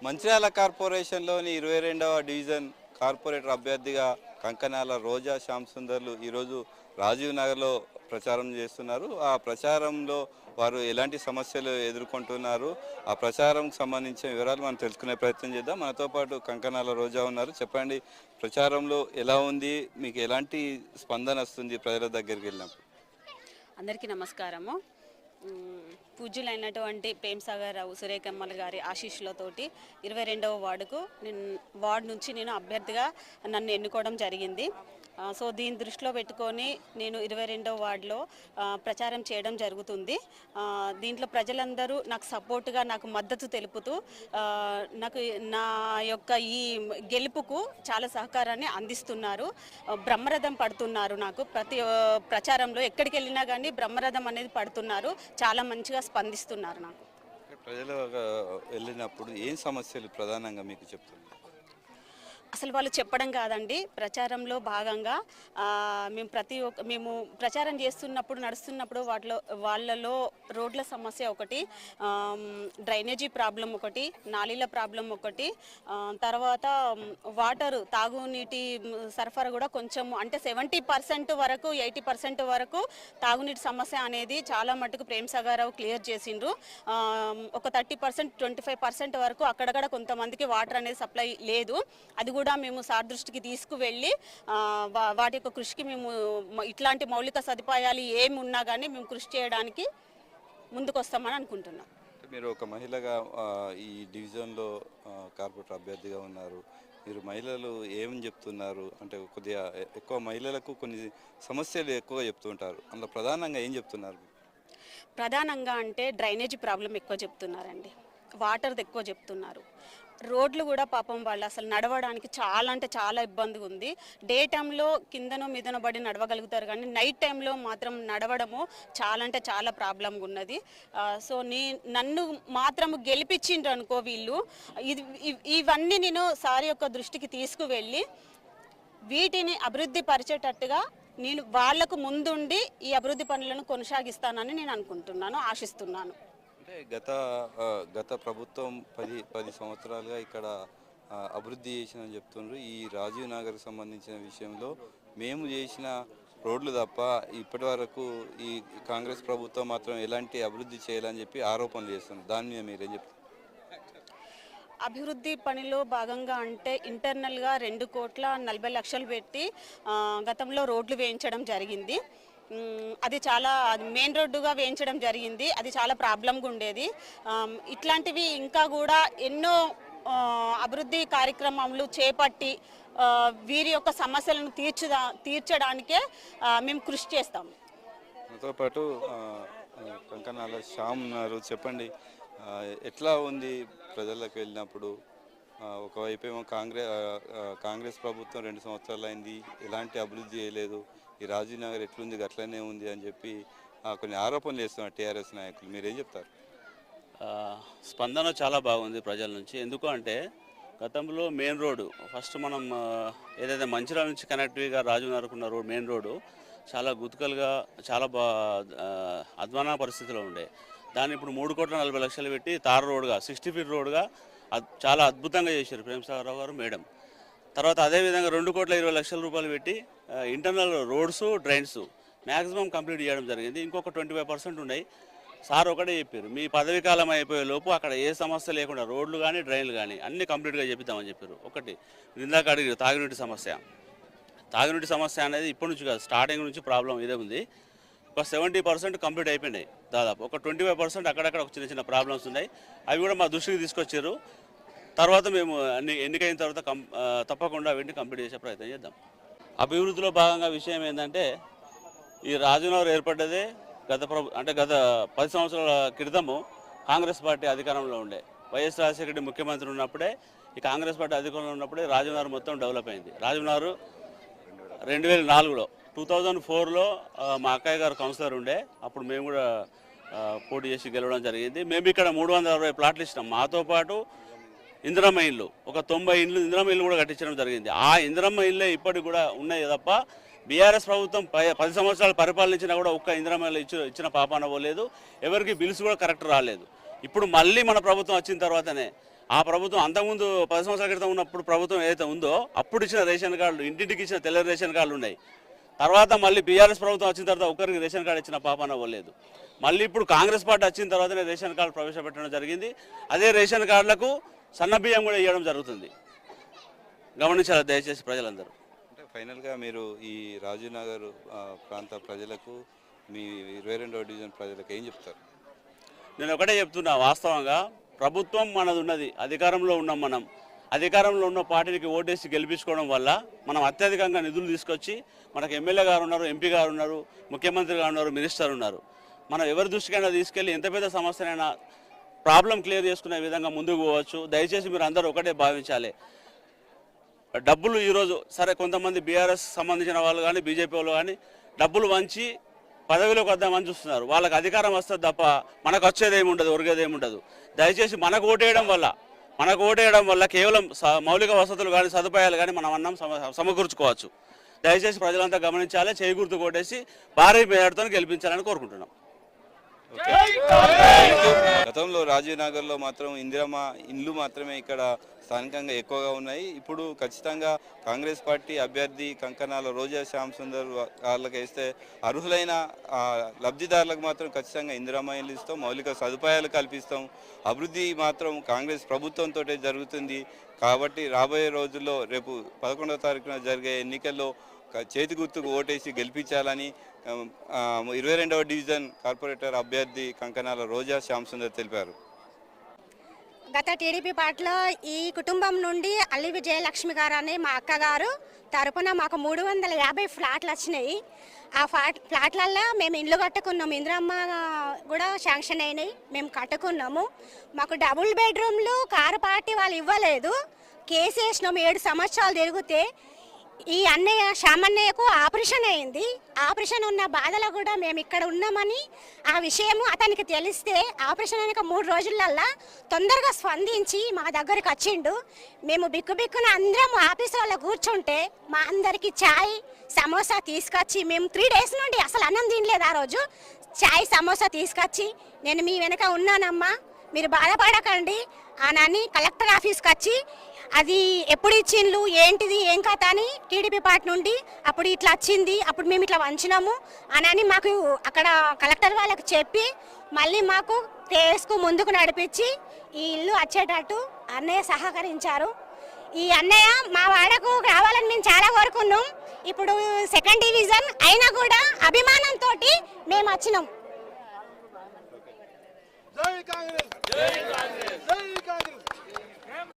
మంచిర్యాల కార్పొరేషన్లోని 22వ division corporator అభ్యర్థిగా కంకనాల రోజా శ్యామ్ సుందర్లు ఈరోజు రాజీవ్ నగర్లో ప్రచారం చేస్తున్నారు. ఆ ప్రచారంలో వారు ఎలాంటి సమస్యలు ఎదుర్కొంటున్నారు, ఆ ప్రచారంకు సంబంధించిన వివరాలు మనం తెలుసుకునే ప్రయత్నం చేద్దాం. మనతో పాటు కంకనాల రోజా ఉన్నారు. చెప్పండి, ప్రచారంలో ఎలా ఉంది, మీకు ఎలాంటి స్పందన వస్తుంది ప్రజల దగ్గరికి వెళ్ళినప్పుడు? అందరికీ నమస్కారము. పూజ్యులైనటువంటి ప్రేమ్సాగర్ రావు సురేఖమ్మల గారి ఆశీస్సులతోటి 22వ వార్డు నుంచి నేను అభ్యర్థిగా నన్ను ఎన్నుకోవడం జరిగింది. సో దీన్ని దృష్టిలో పెట్టుకొని నేను 22వ వార్డులో ప్రచారం చేయడం జరుగుతుంది. దీంట్లో ప్రజలందరూ నాకు సపోర్టుగా, నాకు మద్దతు తెలుపుతూ నాకు నా యొక్క ఈ గెలుపుకు చాలా సహకారాన్ని అందిస్తున్నారు. బ్రహ్మరథం పడుతున్నారు. నాకు ప్రతి ప్రచారంలో ఎక్కడికి వెళ్ళినా కానీ బ్రహ్మరథం అనేది పడుతున్నారు. చాలా మంచిగా స్పందిస్తున్నారు. నాకు ప్రజలు వెళ్ళినప్పుడు ఏం సమస్యలు ప్రధానంగా మీకు చెప్తున్నారు? అసలు వాళ్ళు చెప్పడం కాదండి, ప్రచారంలో భాగంగా మేము ప్రచారం చేస్తున్నప్పుడు, నడుస్తున్నప్పుడు వాళ్ళలో రోడ్ల సమస్య ఒకటి, డ్రైనేజీ ప్రాబ్లం ఒకటి, నాలీల ప్రాబ్లం ఒకటి, తర్వాత వాటరు తాగునీటి సరఫరా కూడా కొంచెం అంటే 70% వరకు 80% వరకు తాగునీటి సమస్య అనేది చాలా మటుకు ప్రేమ్సాగర్ రావు క్లియర్ చేసిండ్రు. ఒక 30% 25% వరకు అక్కడక్కడ కొంతమందికి వాటర్ అనేది సప్లై లేదు. అది కూడా మేము సార్ దృష్టికి తీసుకువెళ్ళి వాటి యొక్క కృషికి మేము ఇట్లాంటి మౌలిక సదుపాయాలు ఏమి ఉన్నా కానీ మేము కృషి చేయడానికి ముందుకు వస్తామని అనుకుంటున్నాం. మీరు ఒక మహిళగా ఈ డివిజన్లో కార్పొరేటర్ అభ్యర్థిగా ఉన్నారు. మీరు మహిళలు ఏమని చెప్తున్నారు? అంటే కొద్దిగా ఎక్కువ మహిళలకు కొన్ని సమస్యలు ఎక్కువగా చెప్తుంటారు, అందులో ప్రధానంగా ఏం చెప్తున్నారు? ప్రధానంగా అంటే డ్రైనేజీ ప్రాబ్లం ఎక్కువ చెప్తున్నారండి, వాటర్ది ఎక్కువ చెప్తున్నారు. రోడ్లు కూడా పాపం వాళ్ళు అసలు నడవడానికి చాలా అంటే చాలా ఇబ్బందిగా ఉంది. డే టైంలో కిందనో మీదనో పడి నడవగలుగుతారు, కానీ నైట్ టైంలో మాత్రం నడవడము చాలా అంటే చాలా ప్రాబ్లంగా ఉన్నది. సో నన్ను మాత్రం గెలిపించిండ్రు అనుకో వీళ్ళు, ఇవన్నీ నేను సార్ యొక్క దృష్టికి తీసుకువెళ్ళి వీటిని అభివృద్ధి పరిచేటట్టుగా నేను వాళ్లకు ముందుండి ఈ అభివృద్ధి పనులను కొనసాగిస్తానని నేను అనుకుంటున్నాను, ఆశిస్తున్నాను. అంటే గత ప్రభుత్వం 10 సంవత్సరాలుగా ఇక్కడ అభివృద్ధి చేసిందని చెప్తున్నారు. ఈ రాజీవ్ నగర్కి సంబంధించిన విషయంలో మేము చేసిన రోడ్లు తప్ప ఇప్పటి వరకు ఈ కాంగ్రెస్ ప్రభుత్వం మాత్రం ఎలాంటి అభివృద్ధి చేయాలని చెప్పి ఆరోపణలు చేస్తున్నారు. దాని మీద మీరేం చెప్తారు? అభివృద్ధి పనిలో భాగంగా అంటే ఇంటర్నల్గా 2,40,00,000 పెట్టి గతంలో రోడ్లు వేయించడం జరిగింది. అది చాలా మెయిన్ రోడ్డుగా వేయించడం జరిగింది. అది చాలా ప్రాబ్లంగా ఉండేది. ఇట్లాంటివి ఇంకా కూడా ఎన్నో అభివృద్ధి కార్యక్రమాలు చేపట్టి వీరి యొక్క సమస్యలను తీర్చడానికే మేము కృషి చేస్తాము. దాంతో పాటు కంకనాల శ్యామ్ ఉన్నారు. చెప్పండి, ఎట్లా ఉంది ప్రజలకు వెళ్ళినప్పుడు? ఒకవైపు ఏమో కాంగ్రెస్ ప్రభుత్వం 2 సంవత్సరాలు అయింది, ఎలాంటి అభివృద్ధి చేయలేదు, ఈ రాజీవ్ నగర్ ఎట్లుంది అట్లనే ఉంది అని చెప్పి కొన్ని ఆరోపణలు చేస్తున్నారు టీఆర్ఎస్ నాయకులు. మీరేం చెప్తారు? స్పందన చాలా బాగుంది ప్రజల నుంచి. ఎందుకు అంటే గతంలో మెయిన్ రోడ్డు ఫస్ట్ మనం ఏదైతే మంచిర్యాల నుంచి కనెక్టివ్గా రాజీవ్ నగర్కు ఉన్న రోడ్ మెయిన్ రోడ్డు చాలా గుతుకలుగా చాలా అధ్వాన పరిస్థితిలో ఉండే. దాన్ని ఇప్పుడు 3,40,00,000 పెట్టి తార్ రోడ్గా 60 ఫీట్ రోడ్గా చాలా అద్భుతంగా చేశారు ప్రేమ్సాగర్ రావు గారు మేడం. తర్వాత అదేవిధంగా 2,20,00,000 రూపాయలు పెట్టి internal roads drains maximum complete చేయడం జరిగింది. ఇంకొక 25% ఉన్నాయి. సార్ ఒకటే చెప్పారు, మీ పదవీ కాలం అయిపోయే లోపు అక్కడ ఏ సమస్య లేకుండా రోడ్లు కానీ డ్రైన్లు కానీ అన్నీ కంప్లీట్గా చేపిద్దామని చెప్పారు. ఒకటి ఇందాక అడిగారు తాగునీటి సమస్య అనేది ఇప్పటి నుంచి కాదు, స్టార్టింగ్ నుంచి ప్రాబ్లం ఇదే ఉంది. ఒక 70% కంప్లీట్ అయిపోయినాయి. దాదాపు ఒక 25% అక్కడక్కడ ఒక చిన్న ప్రాబ్లమ్స్ ఉన్నాయి. అవి కూడా మా దృష్టికి తీసుకొచ్చారు. తర్వాత మేము ఎన్నికైన తర్వాత తప్పకుండా వీటిని కంప్లీట్ చేసే ప్రయత్నం చేద్దాం. అభివృద్ధిలో భాగంగా విషయం ఏంటంటే ఈ రాజీవ్ నగర్ ఏర్పడ్డదే గత 10 సంవత్సరాల క్రితము కాంగ్రెస్ పార్టీ అధికారంలో ఉండే. వైఎస్ రాజశేఖర రెడ్డి ముఖ్యమంత్రి ఉన్నప్పుడే, ఈ కాంగ్రెస్ పార్టీ అధికారంలో ఉన్నప్పుడే రాజీవ్ నగర్ మొత్తం డెవలప్ అయింది. రాజీవ్ నగర్ 2004లో 2004లో మా అక్కయ్య గారు కౌన్సిలర్ ఉండే, అప్పుడు మేము కూడా పోటీ చేసి గెలవడం జరిగింది. మేము ఇక్కడ 360 ప్లాట్లు ఇచ్చినాం. మాతో పాటు ఇందిరమ్మ ఇల్లు ఒక 90 ఇండ్లు ఇందిరమ్మ ఇల్లు కూడా కట్టించడం జరిగింది. ఆ ఇందిరమ్మ ఇల్లే ఇప్పటికి కూడా ఉన్నాయి తప్ప బీఆర్ఎస్ ప్రభుత్వం 10 సంవత్సరాలు పరిపాలించినా కూడా ఒక్క ఇందిరమ్మ ఇల్లు ఇచ్చిన పాపాన పోలేదు. ఎవరికి బిల్స్ కూడా కరెక్ట్ రాలేదు. ఇప్పుడు మళ్ళీ మన ప్రభుత్వం వచ్చిన తర్వాతనే ఆ ప్రభుత్వం అంతకుముందు 10 సంవత్సరాల క్రితం ఉన్నప్పుడు ప్రభుత్వం ఏదైతే ఉందో అప్పుడు ఇచ్చిన రేషన్ కార్డులు, ఇంటింటికి ఇచ్చిన తెల్ల రేషన్ కార్డులు ఉన్నాయి. తర్వాత మళ్ళీ బీఆర్ఎస్ ప్రభుత్వం వచ్చిన తర్వాత ఒకరికి రేషన్ కార్డు ఇచ్చిన పాపాన పోలేదు. మళ్ళీ ఇప్పుడు కాంగ్రెస్ పార్టీ వచ్చిన తర్వాతనే రేషన్ కార్డు ప్రవేశపెట్టడం జరిగింది. అదే రేషన్ కార్డులకు సన్న బియ్యం కూడా ఇవ్వడం జరుగుతుంది. గమనించాలి దయచేసి ప్రజలందరూ. అంటే ఫైనల్గా మీరు ఈ రాజీవ్ నగర్ ప్రాంత ప్రజలకు, మీ 22వ డివిజన్ ప్రజలకు ఏం చెప్తారు? నేను ఒకటే చెప్తున్నా, వాస్తవంగా ప్రభుత్వం మనది ఉన్నది, అధికారంలో ఉన్నాం. మనం అధికారంలో ఉన్న పార్టీకి ఓటేసి గెలిపించుకోవడం వల్ల మనం అత్యధికంగా నిధులు తీసుకొచ్చి, మనకు ఎమ్మెల్యే గారు ఉన్నారు, ఎంపీ గారు ఉన్నారు, ముఖ్యమంత్రి గారు ఉన్నారు, మినిస్టర్ ఉన్నారు. మనం ఎవరి దృష్టికైనా తీసుకెళ్ళి ఎంత పెద్ద సమస్యనైనా ప్రాబ్లం క్లియర్ చేసుకునే విధంగా ముందుకు పోవచ్చు. దయచేసి మీరు అందరూ ఒకటే భావించాలి. డబ్బులు ఈరోజు సరే కొంతమంది బీఆర్ఎస్ సంబంధించిన వాళ్ళు కానీ బీజేపీ వాళ్ళు కానీ డబ్బులు వంచి పదవిలోకి వద్దామని చూస్తున్నారు. వాళ్ళకి అధికారం వస్తుంది తప్ప మనకు వచ్చేది ఏముండదు, ఒరిగేది ఏముండదు. దయచేసి మనకు ఓటేయడం వల్ల కేవలం మౌలిక వసతులు కానీ సదుపాయాలు కానీ మనం అన్నం సమకూర్చుకోవచ్చు. దయచేసి ప్రజలంతా గమనించాలి. చేయి గుర్తు కొట్టేసి భారీ మేరతో గెలిపించాలని కోరుకుంటున్నాం. గతంలో రాజీవ్ నగర్లో మాత్రం ఇందిరమ్మ ఇండ్లు మాత్రమే ఇక్కడ స్థానికంగా ఎక్కువగా ఉన్నాయి. ఇప్పుడు ఖచ్చితంగా కాంగ్రెస్ పార్టీ అభ్యర్థి కంకనాల రోజా శ్యామ్ సుందర్ వాళ్ళకి వేస్తే అర్హులైన లబ్ధిదారులకు మాత్రం ఖచ్చితంగా ఇందిరమ్మ ఇండ్లు ఇస్తాం, మౌలిక సదుపాయాలు కల్పిస్తాం. అభివృద్ధి మాత్రం కాంగ్రెస్ ప్రభుత్వంతో జరుగుతుంది. కాబట్టి రాబోయే రోజుల్లో రేపు 11వ తారీఖున జరిగే ఎన్నికల్లో చేతి గుర్తుకు ఓటేసి గెలిపించాలని 22వ డివిజన్ కార్పొరేటర్ అభ్యర్థి కంకనాల రోజా శ్యామ్ సుందర్ తెలిపారు. గత టీడీపీ పార్టీలో ఈ కుటుంబం నుండి అల్లి విజయలక్ష్మి గారు అనే మా అక్కగారు తరపున మాకు 350 ఫ్లాట్లు వచ్చినాయి. ఆ ఫ్లాట్లల్లో మేము ఇల్లు కట్టుకున్నాము. ఇందిరమ్మ కూడా శాంక్షన్ అయినాయి, మేము కట్టుకున్నాము. మాకు డబుల్ బెడ్రూమ్లు కారు పార్టీ వాళ్ళు ఇవ్వలేదు. కేసు వేసినాము. 7 సంవత్సరాలు తిరిగితే ఈ అన్నయ్య శ్యామన్నయ్యకు ఆపరేషన్ అయింది. ఆపరేషన్ ఉన్న బాధలో కూడా మేము ఇక్కడ ఉన్నామని ఆ విషయము అతనికి తెలిస్తే ఆపరేషన్ అయినాక 3 రోజులల్లా తొందరగా స్పందించి మా దగ్గరికి వచ్చిండు. మేము బిక్కున అందరం ఆఫీస్ వాళ్ళ కూర్చుంటే మా అందరికి చాయ్ సమోసా తీసుకొచ్చి, మేము 3 డేస్ నుండి అసలు అన్నం తినలేదు. ఆ రోజు చాయ్ సమోసా తీసుకొచ్చి, నేను మీ వెనక ఉన్నానమ్మా, మీరు బాధపడకండి అని కలెక్టర్ ఆఫీస్కి వచ్చి అది ఎప్పుడు ఇచ్చిండ్లు ఏంటిది ఏం కథ అని టీడీపీ పార్టీ నుండి అప్పుడు ఇట్లా వచ్చింది, అప్పుడు మేము ఇట్లా వంచినాము అని మాకు అక్కడ కలెక్టర్ వాళ్ళకి చెప్పి మళ్ళీ మాకు కేసుకు ముందుకు నడిపించి ఈ ఇల్లు వచ్చేటట్టు అన్నయ్య సహకరించారు. ఈ అన్నయ్య మా వాడకు రావాలని మేము చాలా కోరుకున్నాం. ఇప్పుడు 2nd డివిజన్ అయినా కూడా అభిమానంతో మేము వచ్చినాం. జై కాంగ్రెస్, జై కాంగ్రెస్, జై కాంగ్రెస్.